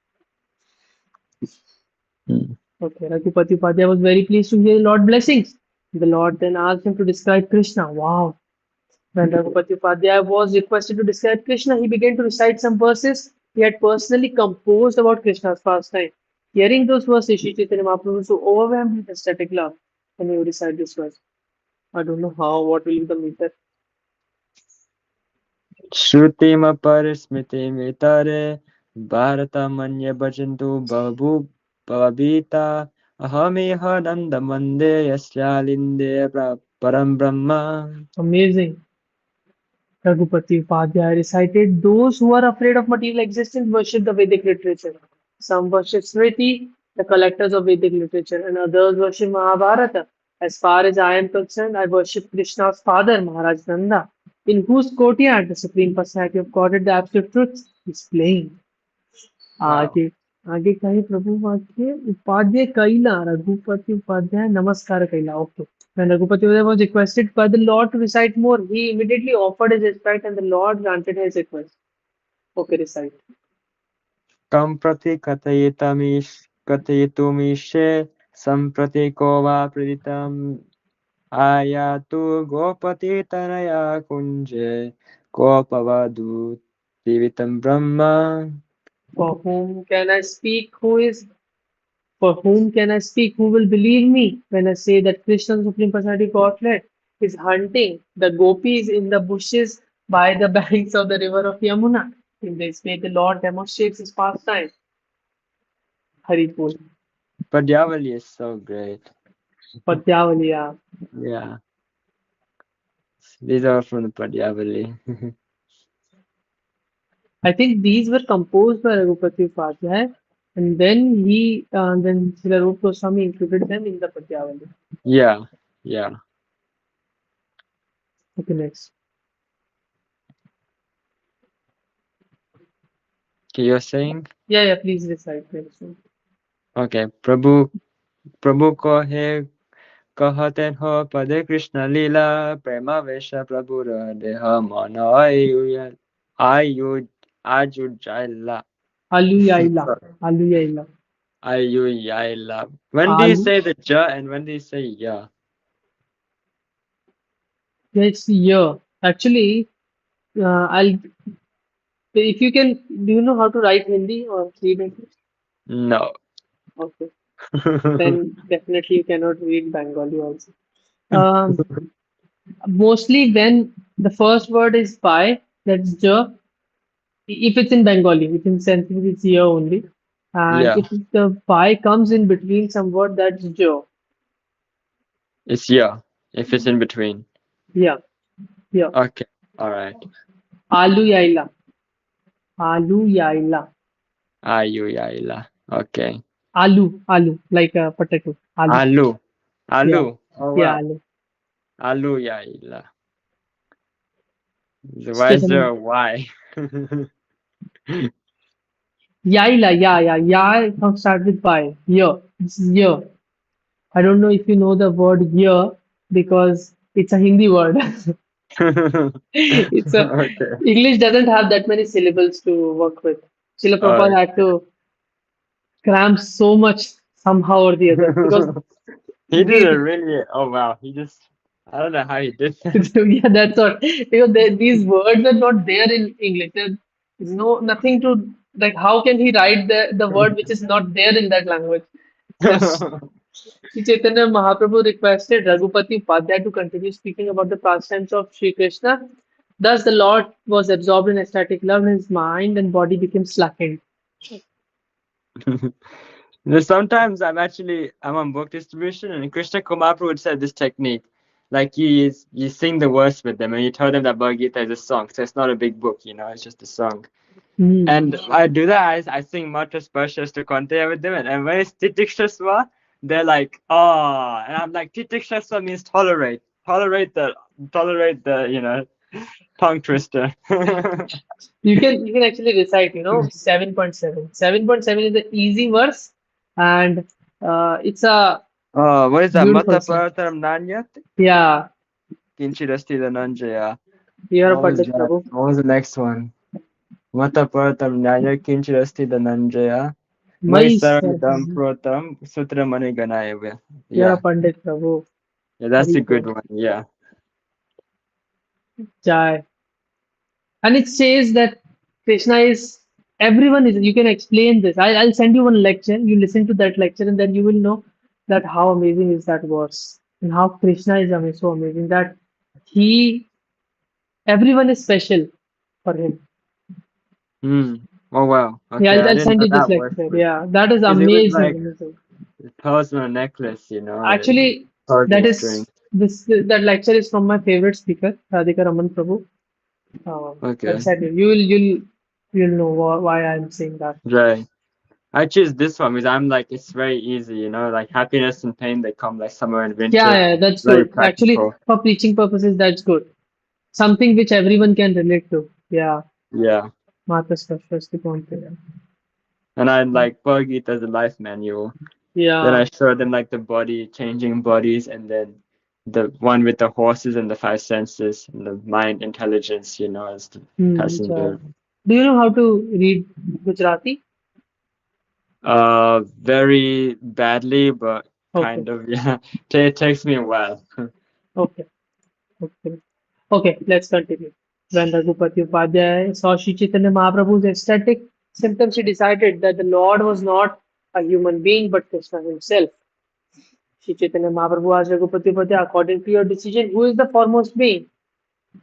Hmm. Okay, Raghupati Upadhyay was very pleased to hear Lord blessings. The Lord then asked him to describe Krishna. Wow. When Raghupati Upadhyay was requested to describe Krishna, he began to recite some verses he had personally composed about Krishna's pastime. Hearing those verses, Sri Chaitanya Mahaprabhu was so overwhelmed with ecstatic love. And he would recite this verse. I don't know what will be the meter. Shrutima parismiti mitare. Bharata manya bhajantu babu babita. Ahamiha nanda mande yasyalinde param brahma. Amazing. Raghupati Upadhyay recited, those who are afraid of material existence worship the Vedic literature. Some worship Smriti, the collectors of Vedic literature, and others worship Mahabharata. As far as I am concerned, I worship Krishna's father, Maharaj Nanda, in whose courtyard the Supreme Personality of Godhead, the Absolute Truth, is playing. Wow. आगे आगे कहे प्रभु वाक्य उपाध्याय कैला रघुपति उपाध्याय नमस्कार कैला. Okay. When Raghupati was requested by the Lord to recite more, he immediately offered his respect and the Lord granted his request. Okay, recite. Kam prati katayitumishe samprati kova praditam ayatu gopati tanaya kunje gopavadu divitam brahma. For whom can I speak? For whom can I speak? Who will believe me when I say that Krishna, the Supreme Personality Godhead, is hunting the gopis in the bushes by the banks of the river of Yamuna? In this way, the Lord demonstrates his pastime. Haripul. Padyavali is so great. Padyavali, yeah. Yeah, these are from the Padyavali. I think these were composed by Raghupati Upadhyay, and then Srila Rupa Goswami included them in the Padyavali. Yeah, yeah. Okay, next. Okay, you're saying? Yeah, please recite. Please. Okay, Prabhu ko hai कहते हो पदे कृष्ण लीला प्रेमावेश प्रभु देह मन आयु आजुजाइला. Alu Yaila. Alu Yaila. Ayuyaila. When do you Alu. say the ja and when do you say ya? It's year. Actually, I'll. If you can, do you know how to write Hindi or read English? No. Okay, then definitely you cannot read Bengali also. Um, Mostly when the first word is by, that's ja. If it's in Bengali, if in Sanskrit it's ya only. And Yeah, if the by comes in between some word, that's jo. it's ya if it's in between. Yeah, yeah. Okay, all right. Alu yaila. Alu ya illa. Ayuyaila. Okay. Alu, like a potato. Alu. Alu. Yeah, Alu. Oh yeah, wow. alu. Aluyaila. So why is there Chaitanya. a Y? Yaila, ya comes start with Y. Year. This is year. I don't know if you know the word year because it's a Hindi word. It's a Okay. English doesn't have that many syllables to work with. Srila Prabhupada had Okay. to cram so much somehow or the other because He did a the really, oh wow, he just, I don't know how he did that. yeah, that's what because these words are not there in English. There's no nothing to like. How can he write the word which is not there in that language? So Sri Chaitanya Mahaprabhu requested Raghupati Upadhyay to continue speaking about the pastimes of Sri Krishna. Thus, the Lord was absorbed in ecstatic love, and his mind and body became slackened. Sometimes I'm on book distribution, and Krishna Kumar would say this technique. Like you sing the verse with them and you tell them that Bhagavad Gita is a song. So it's not a big book, it's just a song. Hmm. And I do that. I sing Matra Sparshas to Konteya with them, and when it's Titikshaswa, they're like, oh, and I'm like, Titikshaswa means tolerate the, tongue twister. You can actually recite, 7.7. 7.7 is the easy verse, and it's a Oh, what is that? beautiful Mata song. Parataram Nanyat? Yeah, Kinchirasti Dhananjaya. you're a What was Pandit that? Prabhu. What was the next one? Mata Paratam Nyaya Kinchirasti Dhananjaya. Mai My Saranidam Sarvam, Protam Sutramani Ganayavya. you're a Yeah. Pandit Prabhu. Yeah, that's Very a good cool. one. Yeah. Jai. And it says that Krishna is everyone is. You can explain this. I'll send you one lecture. You listen to that lecture, and then you will know that how amazing is that verse and how Krishna is so amazing that he everyone is special for him. Hmm. Oh wow. Yeah, Okay, I'll, I I'll didn't send know you this that word lecture. for it. Yeah, that is Because it was amazing. like Amazing. pearls on a necklace, Actually, that talking is string. this that lecture is from my favorite speaker, Radhika Raman Prabhu. I'll Okay. send you. You'll know why I'm saying that. Right. I choose this one because I'm like it's very easy, like happiness and pain they come like summer and winter. Yeah, that's Very good. Actually, practical. for preaching purposes, that's good. Something which everyone can relate to. Yeah, Yeah. Mata Swasti Konte. And I like Bhagavad Gita as a life manual. Then Yeah, I show them like the body changing bodies, and then the one with the horses and the five senses and the mind intelligence, as the yeah. passenger. Do you know how to read Gujarati? Very badly, but Okay, kind of, yeah. It takes me a while. okay, okay. Okay, let's continue. When Raghupati Upadhyay saw Sri Chaitanya Mahaprabhu's ecstatic symptoms, he decided that the Lord was not a human being but Krishna himself. Sri Chaitanya Mahaprabhu asked Raghupati Upadhyay, according to your decision, who is the foremost being?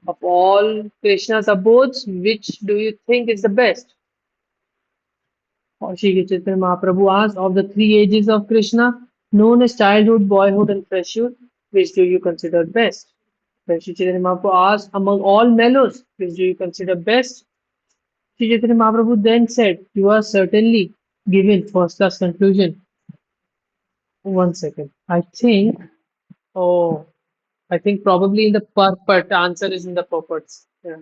Of all Krishna's abodes, which do you think is the best? Shri Chaitanya Mahaprabhu asked, of the three ages of Krishna, known as childhood, boyhood, and freshhood, which do you consider best? Then Shri Chaitanya Mahaprabhu asked, among all mellows, which do you consider best? Shri Chaitanya Mahaprabhu then said, you are certainly given first class conclusion. One second. Oh, I think probably in the purport, answer is in the purports. Yeah.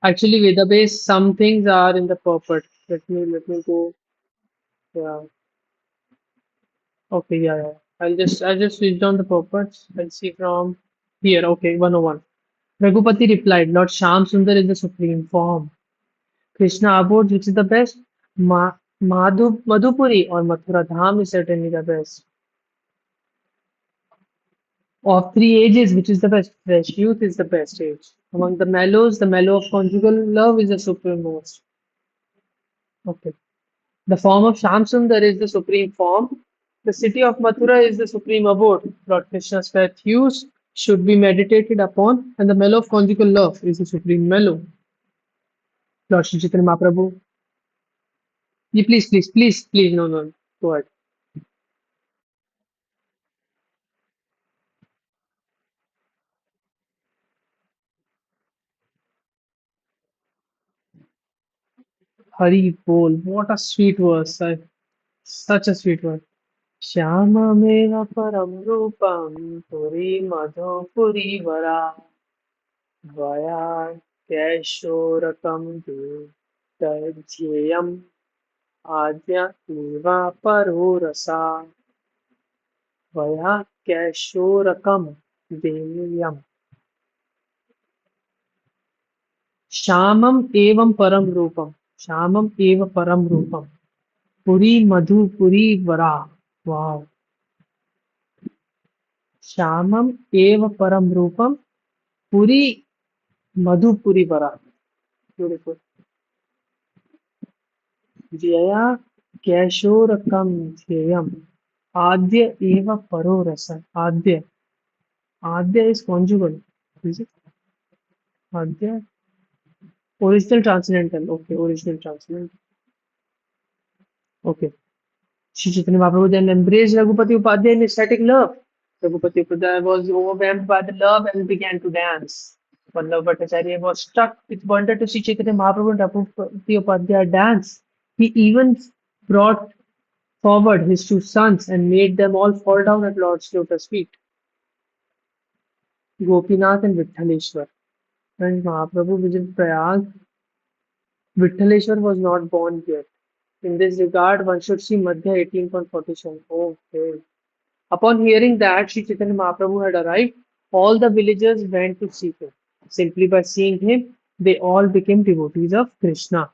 Actually, Veda based, some things are in the purport. Let me go. Yeah. Okay, yeah. I'll just switch down the purports. I'll see from here. Okay, 101. Raghupati replied, Lord Sham Sundar is the supreme form. Krishna abodes, which is the best? Madhupuri or Mathura Dham is certainly the best. Of three ages, which is the best? Fresh youth is the best age. Among the mellows, the mellow of conjugal love is the supremost. Okay. The form of Shamsundar is the supreme form. The city of Mathura is the supreme abode. Lord Krishna's fair hues should be meditated upon, and the mellow of conjugal love is the supreme mellow. Lord Shri Chaitanya Mahaprabhu. Yeah, please, no, no, go ahead. Hari Bol. What a sweet verse. Such a sweet verse. Shyamameva param rupam puri madhupuri vara vaya keshorakam tajyam adya eva parorasa vaya keshorakam deyam shamam evam param rupam shamam eva param rupam puri madhupuri vara. Wow. Shamam eva param rupam puri madhupuri vara. Beautiful. Jaya कैशोरकं ध्येयम् आद्य एव परो रस आद्य आद्य is conjugal is it आद्य original transcendental okay original transcendental okay Shri Chaitanya Mahaprabhu then embraced Raghupati Upadhyay in ecstatic love. Raghupati Upadhyay was overwhelmed by the love and began to dance. Vallabh Bhattacharya was struck with wonder to see Chaitanya Mahaprabhu and Raghupati Upadhyay dance. He even brought forward his two sons and made them all fall down at Lord's lotus feet, Gopinath and Vithaleshwar. When Mahaprabhu visited Prayag, Vithaleshwar was not born yet. In this regard, one should see Madhya 18.47. Okay. Upon hearing that Sri Chaitanya Mahaprabhu had arrived, all the villagers went to seek him. Simply by seeing him, they all became devotees of Krishna.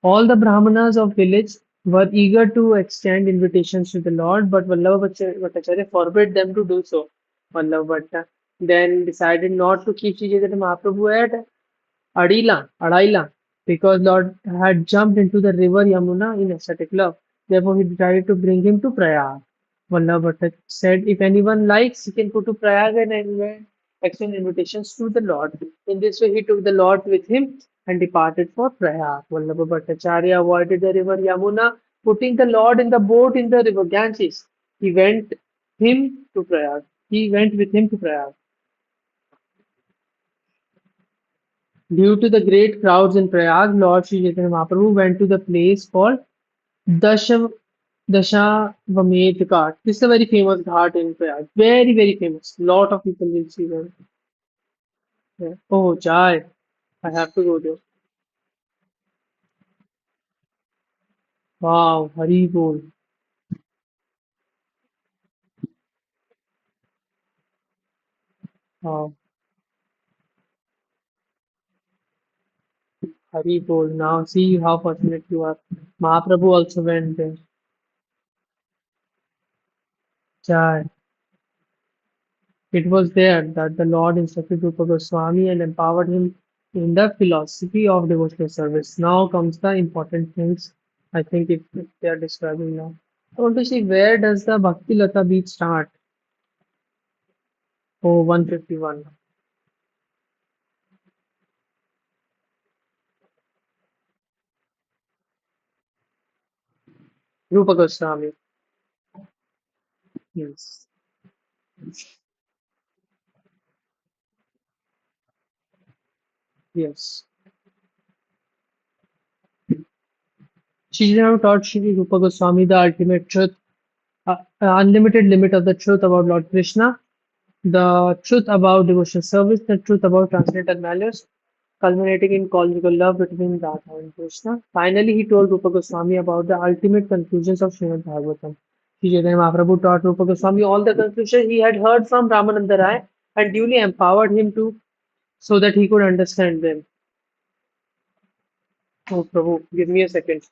All the Brahmanas of village were eager to extend invitations to the Lord, but Vallabha Bhattacharya forbade them to do so. Vallabha Bhatta then decided not to keep Sri Chaitanya Mahaprabhu at Adaila, because Lord had jumped into the river Yamuna in ecstatic love. Therefore, he decided to bring him to Prayag. Vallabha Bhatta said, if anyone likes, he can go to Prayag and extend invitations to the Lord. In this way, he took the Lord with him and departed for Prayag. Vallabha Bhattacharya avoided the river Yamuna, putting the Lord in the boat in the river Ganges. He went with him to Prayag. Due to the great crowds in Prayag, Lord Sri Chaitanya Mahaprabhu went to the place called Dasha, Dashavamedh Ghat. This is a very famous ghat in Prayag. Very, very famous. Lot of people will see them. Yeah. Oh, Jai. I have to go there. Wow, Hari Bol. Wow, Hari Bol. Now see how fortunate you are. Mahaprabhu also went there. Jai. It was there that the Lord instructed Rupa Goswami and empowered him in the philosophy of devotional service. Now comes the important things I think if they are describing now. I want to see where does the Bhakti Lata beat start? Oh, 151. Rupa Goswami. Yes. Yes. She now taught Shri Rupa Goswami the ultimate truth, unlimited limit of the truth about Lord Krishna, the truth about devotional service, the truth about transcendental manners, culminating in conjugal love between Radha and Krishna. Finally, he told Rupa Goswami about the ultimate conclusions of Srimad Bhagavatam. Sri Chaitanya Mahaprabhu taught Rupa Goswami all the conclusions he had heard from Ramananda Rai and duly empowered him to so that he could understand them. Oh, Prabhu, give me a second.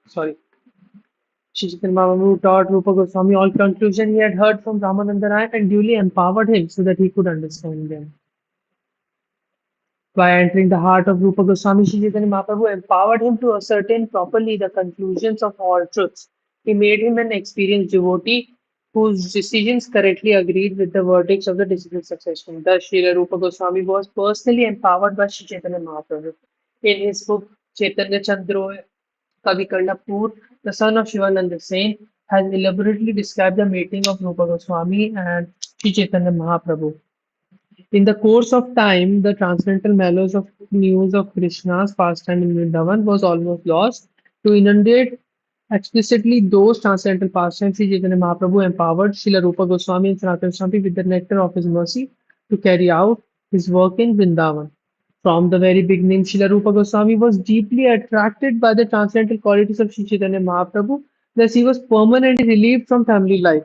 Sorry. Sri Chaitanya Mahaprabhu taught Rupa Goswami all conclusions he had heard from Ramananda Rai and duly empowered him so that he could understand them. By entering the heart of Rupa Goswami, Sri Chaitanya Mahaprabhu empowered him to ascertain properly the conclusions of all truths. He made him an experienced devotee whose decisions correctly agreed with the verdicts of the disciple succession. Thus, Srila Rupa Goswami was personally empowered by Sri Chaitanya Mahaprabhu. In his book Caitanya-caritāmṛta, Kavikarlapur, the son of Shivananda Saint, has elaborately described the meeting of Rupa Goswami and Sri Chaitanya Mahaprabhu. In the course of time, the transcendental mellows of news of Krishna's pastime in Vrindavan was almost lost. To inundate explicitly those transcendental pastimes, Sri Chaitanya Mahaprabhu empowered Srila Rupa Goswami and Sanatana Swami with the nectar of his mercy to carry out his work in Vrindavan. From the very beginning, Srila Rupa Goswami was deeply attracted by the transcendental qualities of Sri Chaitanya Mahaprabhu, thus he was permanently relieved from family life.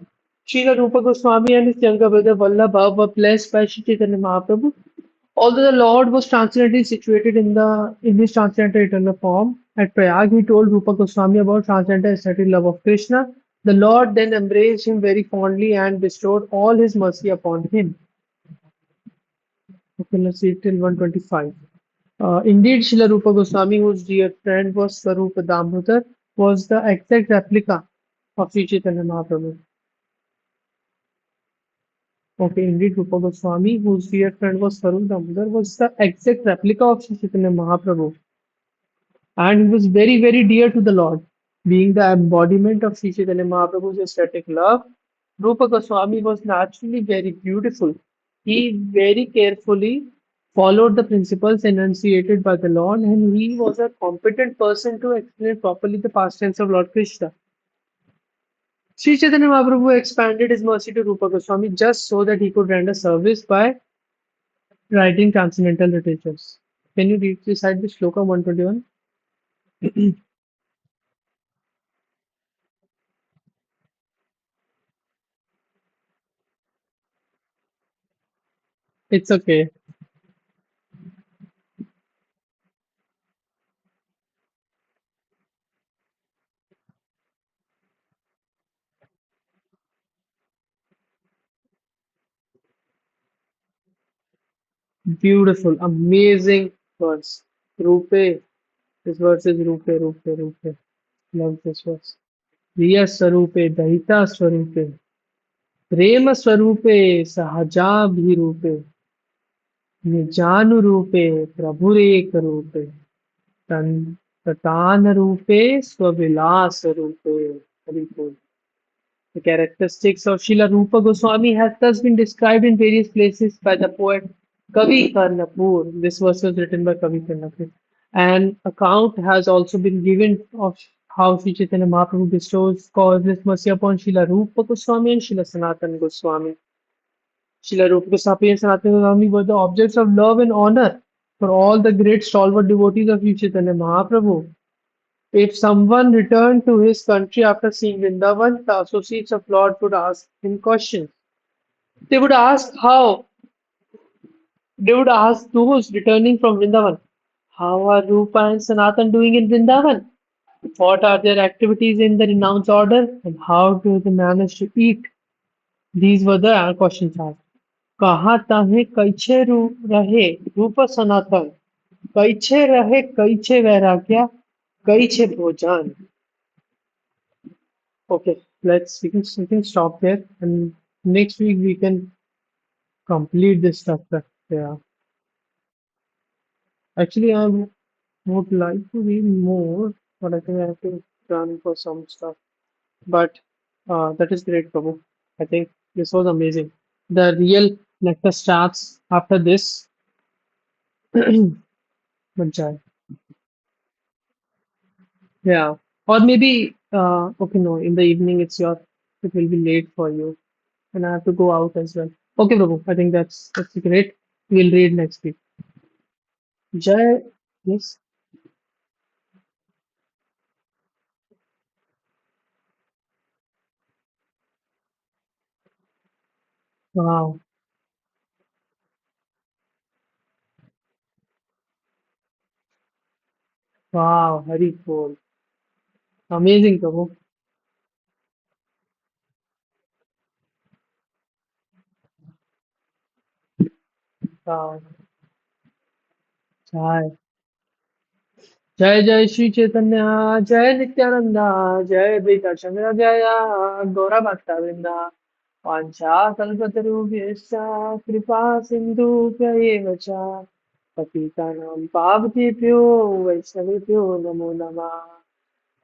Srila Rupa Goswami and his younger brother Vallabha were blessed by Sri Chaitanya Mahaprabhu. Although the Lord was transcendently situated in his transcendental eternal form, at Prayag he told Rupa Goswami about transcendental ecstatic love of Krishna. The Lord then embraced him very fondly and bestowed all his mercy upon him. Okay, let's see till 125. Indeed, Srila Rupa Goswami, whose dear friend was Swarupa Damodar, was the exact replica of Sri Chaitanya Mahaprabhu. Okay, indeed, Rupa Goswami, whose dear friend was Swarupa Damodar, was the exact replica of Sri Chaitanya Mahaprabhu. And he was very, very dear to the Lord. Being the embodiment of Sri Chaitanya Mahaprabhu's ecstatic love, Rupa Goswami was naturally very beautiful. He very carefully followed the principles enunciated by the Lord, and he was a competent person to explain properly the pastimes of Lord Krishna. Sri Chaitanya Mahaprabhu expanded his mercy to Rupa Goswami just so that he could render service by writing transcendental literatures. Can you recite the shloka 121? It's okay. Beautiful, amazing verse. Rupe. This verse is Rupe, Rupe, Rupe. Love this verse. Riya Swarupe, Dahita Swarupe, Prema Swarupe, Sahajabhirupe, Nijanu Rupe, Prabhure Karupe, Tatana Rupe, Swavilasa Rupe. Very cool. The characteristics of Srila Rupa Goswami has thus been described in various places by the poet Kavi Karnapur. This verse was written by Kavi Karnapur. An account has also been given of how Sri Chaitanya Mahaprabhu bestows causeless mercy upon Srila Rupa Goswami and Srila Sanatana Goswami. Srila Rupa Goswami and Sanatana Goswami were the objects of love and honor for all the great stalwart devotees of Sri Chaitanya Mahaprabhu. If someone returned to his country after seeing Vrindavan, the associates of Lord would ask him questions. They would ask how, they would ask those returning from Vrindavan, how are Rupa and Sanatan doing in Vrindavan? What are their activities in the renounced order? And how do they manage to eat? These were the questions asked. कहाँ तहे cache रहे रूप सनातन cache रहे cache वैराग्य cache भोजन. Okay, we can stop there, and next week we can complete this chapter. Yeah, actually, I would like to read more, but I think I have to run for some stuff. But that is great, Prabhu. I think this was amazing. The real nectar starts after this. Manchai. Yeah, or maybe okay, no, in the evening it will be late for you, and I have to go out as well. Okay, Prabhu. I think that's great. We'll read next week. Jai, yes. Wow, wow, very cool. Amazing, Prabhu. Wow. Jai. जय जय श्री चैतन्य जय नित्यानंदा जय द्वैता चंद्र जय गौरा भक्ता वृंदा वाञ्छा कल्पतरुभ्यश्च कृपा सिन्धुभ्य एव च पतितानां पावनेभ्यो वैष्णवेभ्यो नमो नमः।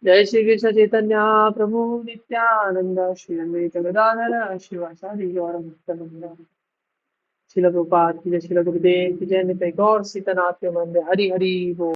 जय श्री कृष्ण चैतन्य प्रभु नित्यानंद श्री अद्वैत गदाधर शिवासादि गौर भक्तवृंद। शिल प्रभुपाद की जय, शिल गुरुदेव की जय, निताई गौर सीतानाथ के वंदे। हरि हरि बोल।